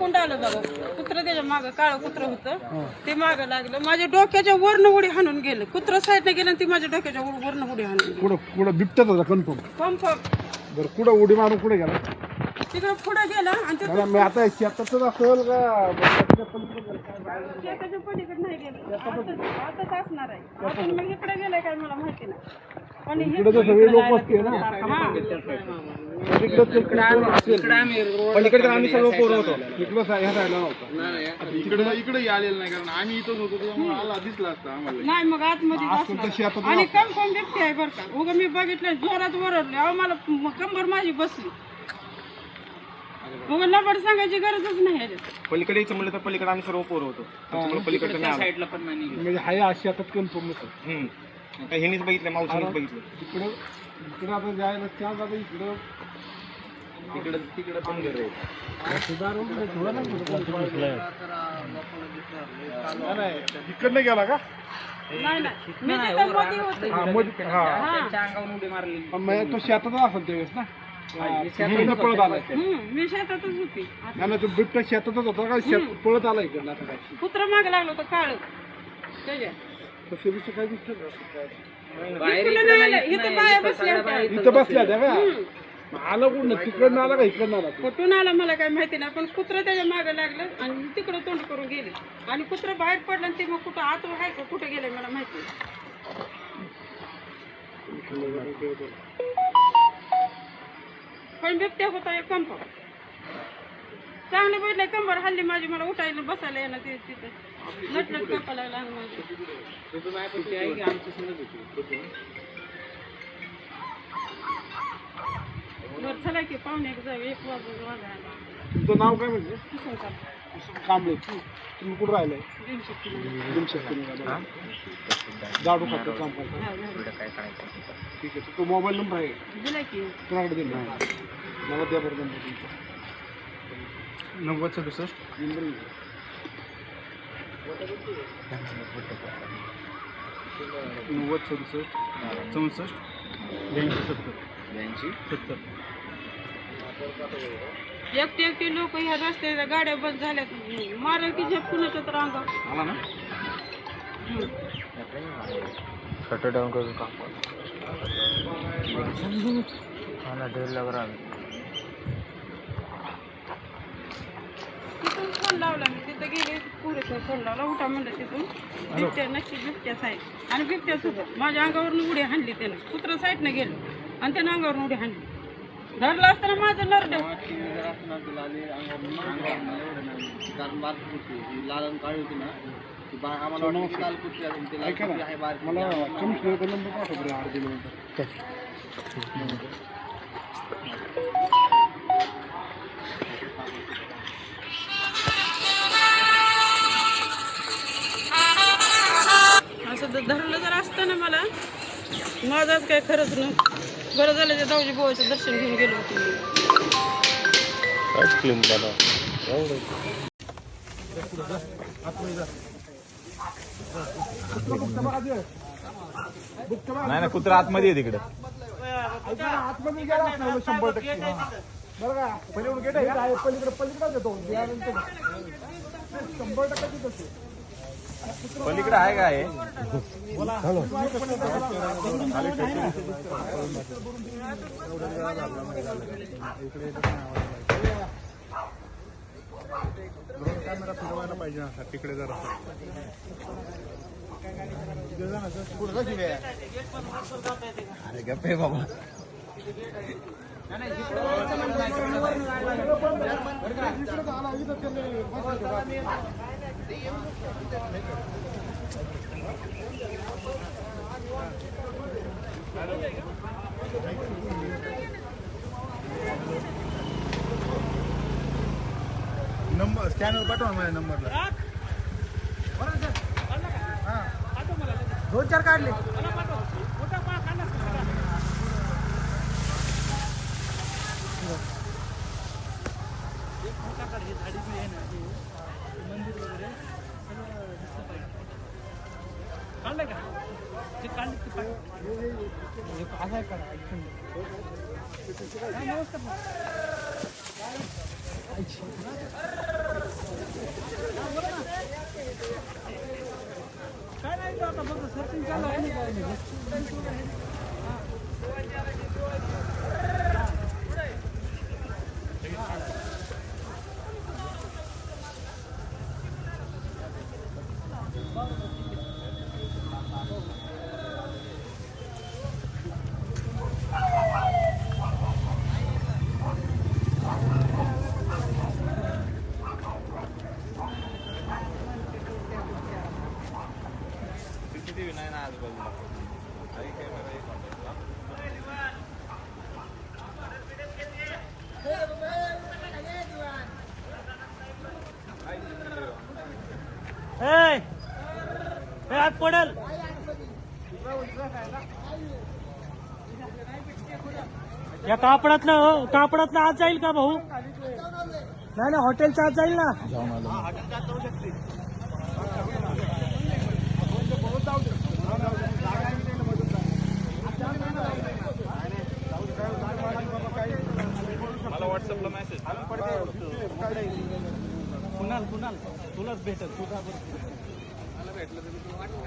तोंड आलं बघा कुत्रं त्याच्या मागं काळं कुत्रं होतं ते मागं लागलं माझ्या डोक्याच्या वरनं उडी हाणून गेलं कुत्रं साईडने गेलं आणि ती माझ्या डोक्याच्या वरनं उडी हाणून गेलं. कुठं बिबट्याच होता कन्फर्म. बरं कुठं उडी मारून कुठे गेला तिकडं पुढे गेला आणि ते मी आता शेतातच असेल का शेताच्या पलीकडे नाही गेलं आताच असणार आहे आपण मग इकडे गेलाय काय मला माहिती नाही पण इकडे तर सगळे लोक असते ना पलीकडे आम्ही सर्व पोरं होतो. इकडं ह्या साईडला नव्हता इकडे आलेलं नाही कारण आम्ही इथंच होतो त्यामुळे आला दिसला असता आम्हाला. नाही मग आतमध्ये बसला. आणि कन्फर्म बिबटी आहे बरं का उगा मी बघितलं जोरात वरडले अहो मला कंबर माझी बसली उगा लबाड सांगायची गरजच नाही ह्याच्यात. पलीकडे यायचं म्हणलं तर पलीकडे आम्ही सर्व पोरं होतो त्याच्यामुळे पलीकडे साईडला पण नाही म्हणजे हाय अशी आता कन्फर्म ह्यांनीच बघितलं मावशीनेच बघितलं इकडं आता जायला चान्स आता इकडं तिकडे पण घर इकडनं गेला का नाही मी तिथं मध्ये होते. तो शेतातच असेल त्यावेळेस ना पळत आलाय मी शेतातच होती नाही तो बिबट्या शेतातच होता का शेत पळत आला इकडनं असं काय कुत्र मागे लागलं होतं काळ त्याच्या तसं दिसतं काय दिसतं इथं बाया बसल्या होत्या. इथं बसल्या त्या का आलं कुठं तिकडनं आला का इकडनं आला कुठून आला मला काही माहिती नाही पण कुत्रं त्याच्या मागे लागलं आणि तिकडं तोंड करून गेले आणि कुत्रं बाहेर पडलं आणि ते मग कुठं आत आहे का कुठं गेले मला माहिती पण बिबट्या होता एक कंपाऊंड चांगलं बैठलं कंबर हल्ली माझी मला उठायला बसायला येणं ते तिथं नटनट कापा लागला माझी बरं चला की पाहुणे जाऊ 1 वाजून वाजायला. तुमचं नाव काय म्हणजे किसन का? कांबळे तुम्ही कुठं राहिलाय जाडू खातो काम करतो ठीक आहे तो मोबाईल नंबर आहे दिला की कोणाकडे दिला मला द्या बरं नंबर तुमचा 9067 नंबर 9067 64 एकटी लोक ह्या रस्त्याच्या गाड्या बंद झाल्यात मारा की झप कुणाच्या तर अंगावर आला ना शटर डाऊन करून काम ड्रिल लगा तिथून फोन लावला मी तिथं गेले पुरेसा फोन लावला उठा म्हणलं तिथून बिबट्या नक्की बिबट्या साईड आणि बिबट्या सुद्धा माझ्या अंगावरून उडी हाणली त्यानं कुत्र साईडनं गेलं आणि त्यानं अंगावरून उडी हाणली धरलं असताना माझं नरड लाल काळी होती ना ऐका ना मला कमिशनरचा नंबर पाठव बरं 8 किलोमीटर असं धरलं जर असतं ना मला माझाच काय खरंच ना बरं झालं त्या दाऊजी बोवाचं दर्शन घेऊन गेलो होतो नाही ना कुत्रा आतमध्ये आहे तिकडे आतमध्ये गेला असणार 100% बरं का पलीकडे गेट आहे पलीकडे देतो 100% तिथंच पलीकडे आहे काय कॅमेरा फिरवायला पाहिजे ना तिकडे जरा अरे गप्पे बाबा नंबर स्कॅनर पाठवा माझ्या नंबरला 2-4 काढले आत पडल. या कापडातनं आत जाईल का भाऊ? नाही ना, हॉटेलच्या आत जाईल ना. मला व्हॉट्सअपला मेसेज कुणाल तुलाच भेटेल. तुझा मला भेटलं तर तुला वाटलं